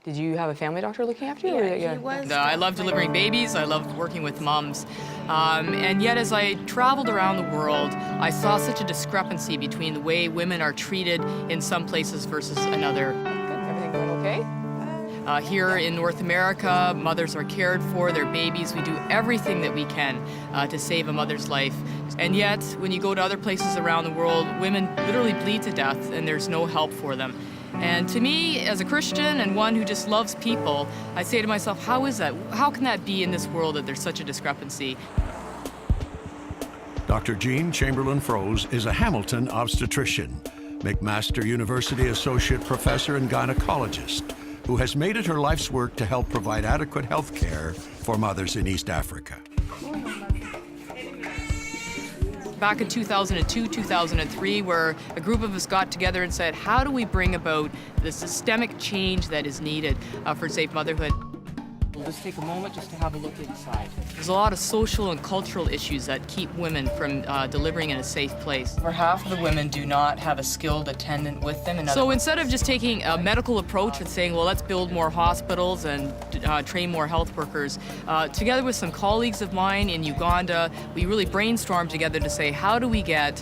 Did you have a family doctor looking after you? Yeah, he was. I love delivering babies. I loved working with moms. And yet as I traveled around the world, I saw such a discrepancy between the way women are treated in some places versus another. Everything going okay? Here in North America, mothers are cared for, their babies. We do everything that we can to save a mother's life. And yet, when you go to other places around the world, women literally bleed to death and there's no help for them. And to me, as a Christian and one who just loves people, I say to myself, how is that? How can that be in this world that there's such a discrepancy? Dr. Jean Chamberlain Froese is a Hamilton obstetrician, McMaster University Associate Professor and gynecologist, who has made it her life's work to help provide adequate health care for mothers in East Africa. Back in 2002, 2003, where a group of us got together and said, how do we bring about the systemic change that is needed for safe motherhood? We'll just take a moment just to have a look inside. There's a lot of social and cultural issues that keep women from delivering in a safe place. Over half of the women do not have a skilled attendant with them. So instead of just taking a medical approach and saying, well, let's build more hospitals and train more health workers, together with some colleagues of mine in Uganda, we really brainstormed together to say, how do we get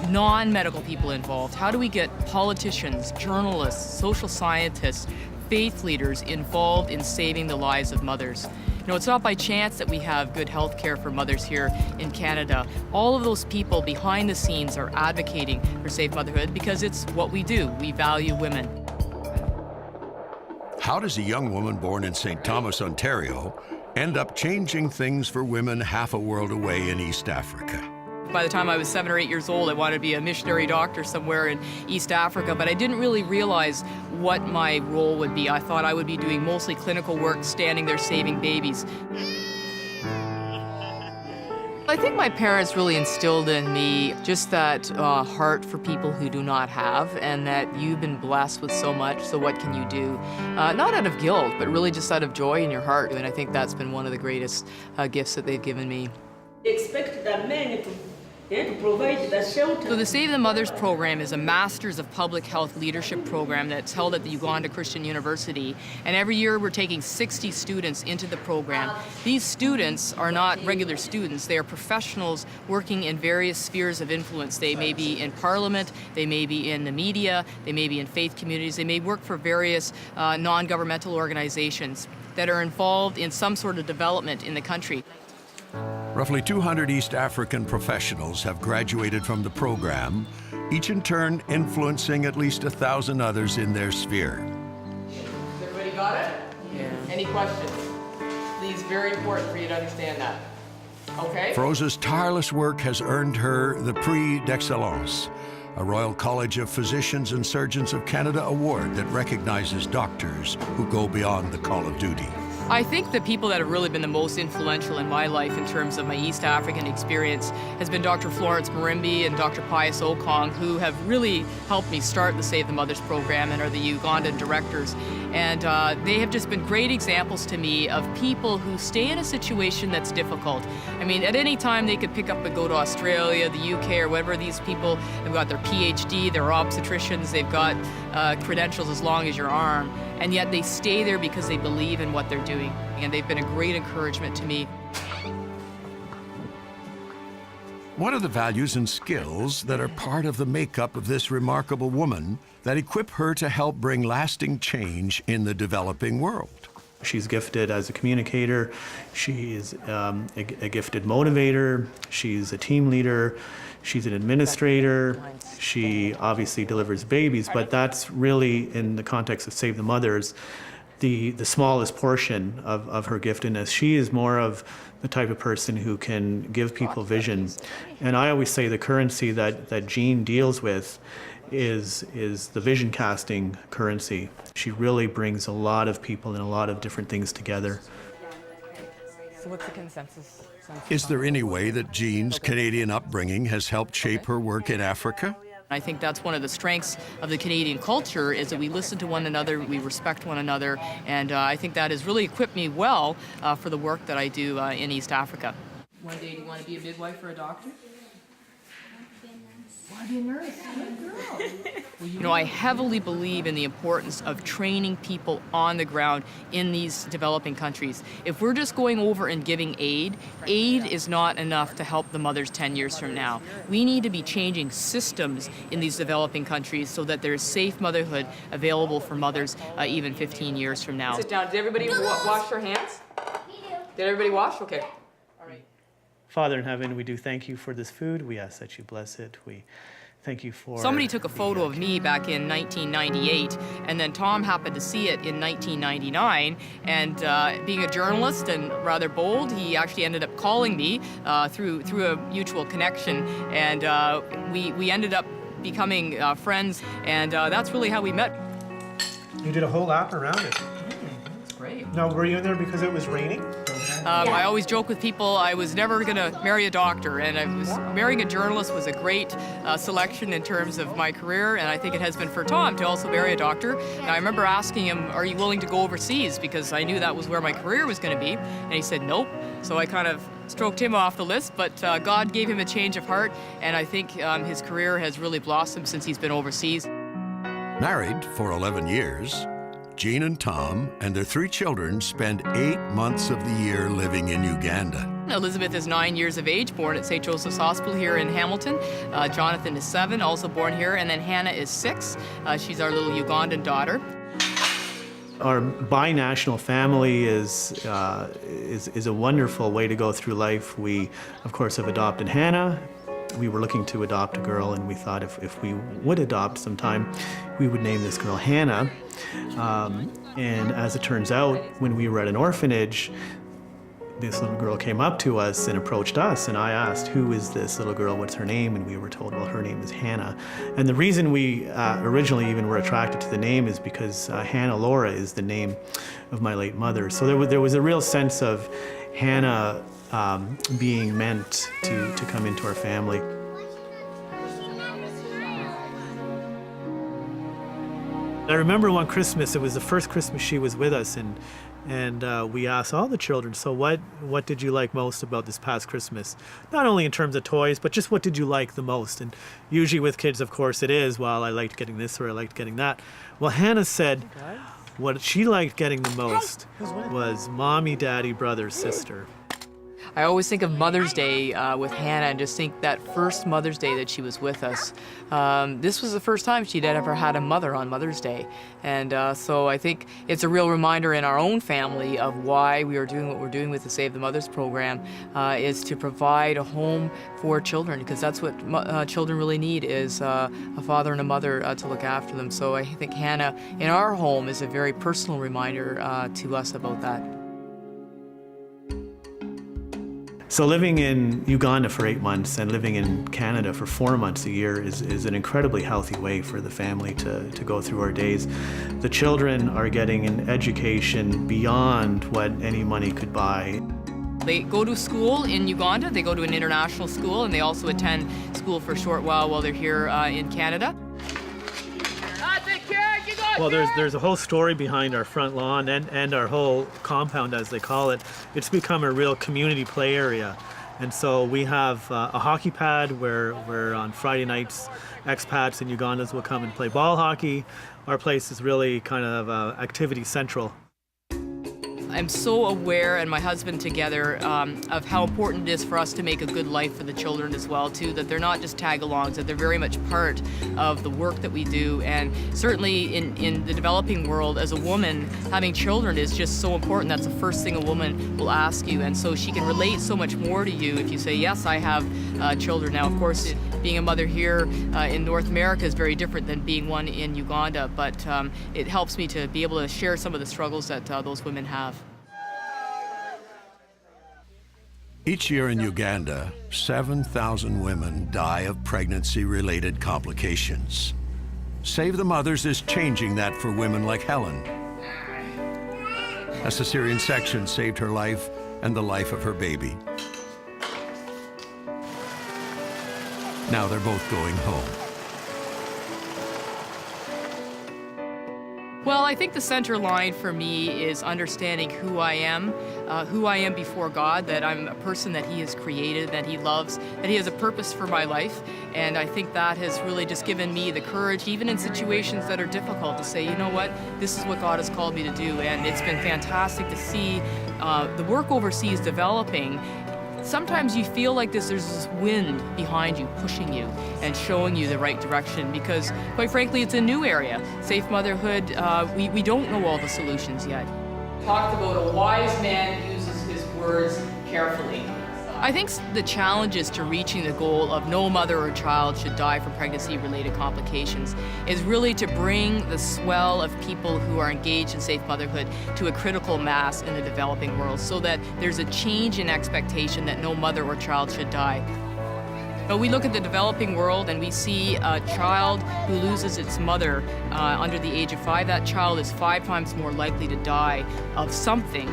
non-medical people involved? How do we get politicians, journalists, social scientists, faith leaders involved in saving the lives of mothers? You know, it's not by chance that we have good health care for mothers here in Canada. All of those people behind the scenes are advocating for safe motherhood because it's what we do. We value women. How does a young woman born in St. Thomas, Ontario, end up changing things for women half a world away in East Africa? By the time I was 7 or 8 years old, I wanted to be a missionary doctor somewhere in East Africa, but I didn't really realize what my role would be. I thought I would be doing mostly clinical work, standing there saving babies. I think my parents really instilled in me just that heart for people who do not have, and that you've been blessed with so much, so what can you do? Not out of guilt, but really just out of joy in your heart, and I think that's been one of the greatest gifts that they've given me. Expect the men to provide the shelter. So the Save the Mothers program is a Masters of Public Health Leadership program that's held at the Uganda Christian University. And every year we're taking 60 students into the program. These students are not regular students. They are professionals working in various spheres of influence. They may be in parliament, they may be in the media, they may be in faith communities, they may work for various non-governmental organizations that are involved in some sort of development in the country. Roughly 200 East African professionals have graduated from the program, each in turn influencing at least 1,000 others in their sphere. Everybody got it? Yeah. Any questions? Please, very important for you to understand that. Okay? Froese's tireless work has earned her the Prix d'Excellence, a Royal College of Physicians and Surgeons of Canada award that recognizes doctors who go beyond the call of duty. I think the people that have really been the most influential in my life in terms of my East African experience has been Dr. Florence Marimbi and Dr. Pius Okong, who have really helped me start the Save the Mothers program and are the Ugandan directors. And they have just been great examples to me of people who stay in a situation that's difficult. I mean, at any time they could pick up and go to Australia, the UK, or whatever. These people have got their PhD, they're obstetricians, they've got credentials as long as your arm, and yet they stay there because they believe in what they're doing. And they've been a great encouragement to me. What are the values and skills that are part of the makeup of this remarkable woman that equip her to help bring lasting change in the developing world? She's gifted as a communicator, she's a gifted motivator, she's a team leader, she's an administrator, she obviously delivers babies, but that's really, in the context of Save the Mothers, the smallest portion of her giftedness. She is more of the type of person who can give people vision. And I always say the currency that Jean deals with is the vision casting currency. She really brings a lot of people and a lot of different things together. So what's the consensus? Is there any way that Jean's Canadian upbringing has helped shape her work in Africa? I think that's one of the strengths of the Canadian culture, is that we listen to one another, we respect one another, and I think that has really equipped me well for the work that I do in East Africa. One day, do you want to be a midwife or a doctor? Wow, You know, I heavily believe in the importance of training people on the ground in these developing countries. If we're just going over and giving aid is not enough to help the mothers 10 years from now. We need to be changing systems in these developing countries so that there's safe motherhood available for mothers even 15 years from now. Sit down. Did everybody wash their hands? Did everybody wash? Okay. All right. Father in heaven, we do thank you for this food. We ask that you bless it. We thank you for... Somebody took a photo of me back in 1998, and then Tom happened to see it in 1999, and being a journalist and rather bold, he actually ended up calling me through a mutual connection, and we ended up becoming friends, and that's really how we met. You did a whole lap around it. That's great. Now, were you in there because it was raining? I always joke with people I was never going to marry a doctor, and marrying a journalist was a great selection in terms of my career, and I think it has been for Tom to also marry a doctor. And I remember asking him, are you willing to go overseas, because I knew that was where my career was going to be, and he said nope. So I kind of stroked him off the list, but God gave him a change of heart, and I think his career has really blossomed since he's been overseas. Married for 11 years, Jean and Tom and their 3 children spend 8 months of the year living in Uganda. Elizabeth is 9 years of age, born at St. Joseph's Hospital here in Hamilton. Jonathan is 7, also born here, and then Hannah is 6. She's our little Ugandan daughter. Our binational family is a wonderful way to go through life. We, of course, have adopted Hannah. We were looking to adopt a girl, and we thought if we would adopt sometime, we would name this girl Hannah. And as it turns out, when we were at an orphanage, this little girl came up to us and approached us, and I asked, who is this little girl, what's her name? And we were told, well, her name is Hannah. And the reason we originally even were attracted to the name is because Hannah Laura is the name of my late mother. So there was a real sense of Hannah being meant to come into our family. I remember one Christmas, it was the first Christmas she was with us, and we asked all the children, so what did you like most about this past Christmas? Not only in terms of toys, but just what did you like the most? And usually with kids, of course, it is, well, I liked getting this or I liked getting that. Well, Hannah said what she liked getting the most was mommy, daddy, brother, sister. I always think of Mother's Day with Hannah, and just think that first Mother's Day that she was with us. This was the first time she'd ever had a mother on Mother's Day. And so I think it's a real reminder in our own family of why we are doing what we're doing with the Save the Mothers program, is to provide a home for children, because that's what children really need, is a father and a mother to look after them. So I think Hannah in our home is a very personal reminder to us about that. So living in Uganda for 8 months and living in Canada for 4 months a year is an incredibly healthy way for the family to go through our days. The children are getting an education beyond what any money could buy. They go to school in Uganda, they go to an international school, and they also attend school for a short while they're here in Canada. Well, there's a whole story behind our front lawn and our whole compound, as they call it. It's become a real community play area. And so we have a hockey pad where on Friday nights, expats and Ugandans will come and play ball hockey. Our place is really kind of activity central. I'm so aware, and my husband together, of how important it is for us to make a good life for the children as well, too, that they're not just tag-alongs, that they're very much part of the work that we do. And certainly in the developing world, as a woman, having children is just so important. That's the first thing a woman will ask you, and so she can relate so much more to you if you say, yes, I have children. Now, of course, being a mother here in North America is very different than being one in Uganda, but it helps me to be able to share some of the struggles that those women have. Each year in Uganda, 7,000 women die of pregnancy-related complications. Save the Mothers is changing that for women like Helen. A cesarean section saved her life and the life of her baby. Now they're both going home. Well, I think the center line for me is understanding who I am before God, that I'm a person that He has created, that He loves, that He has a purpose for my life. And I think that has really just given me the courage, even in situations that are difficult, to say, you know what, this is what God has called me to do. And it's been fantastic to see the work overseas developing. Sometimes you feel like there's this wind behind you, pushing you and showing you the right direction, because quite frankly, it's a new area. Safe motherhood, we don't know all the solutions yet. Talked about a wise man uses his words carefully. I think the challenges to reaching the goal of no mother or child should die from pregnancy-related complications is really to bring the swell of people who are engaged in safe motherhood to a critical mass in the developing world, so that there's a change in expectation that no mother or child should die. But we look at the developing world and we see a child who loses its mother under the age of 5. That child is 5 times more likely to die of something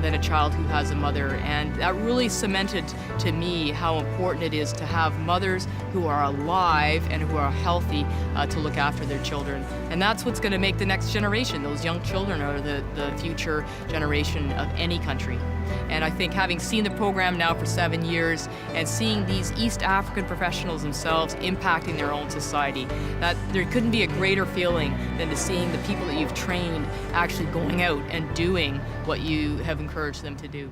than a child who has a mother. And that really cemented to me how important it is to have mothers who are alive and who are healthy to look after their children. And that's what's going to make the next generation. Those young children are the future generation of any country. And I think having seen the program now for 7 years and seeing these East African professionals themselves impacting their own society, that there couldn't be a greater feeling than to seeing the people that you've trained actually going out and doing what you have encouraged them to do.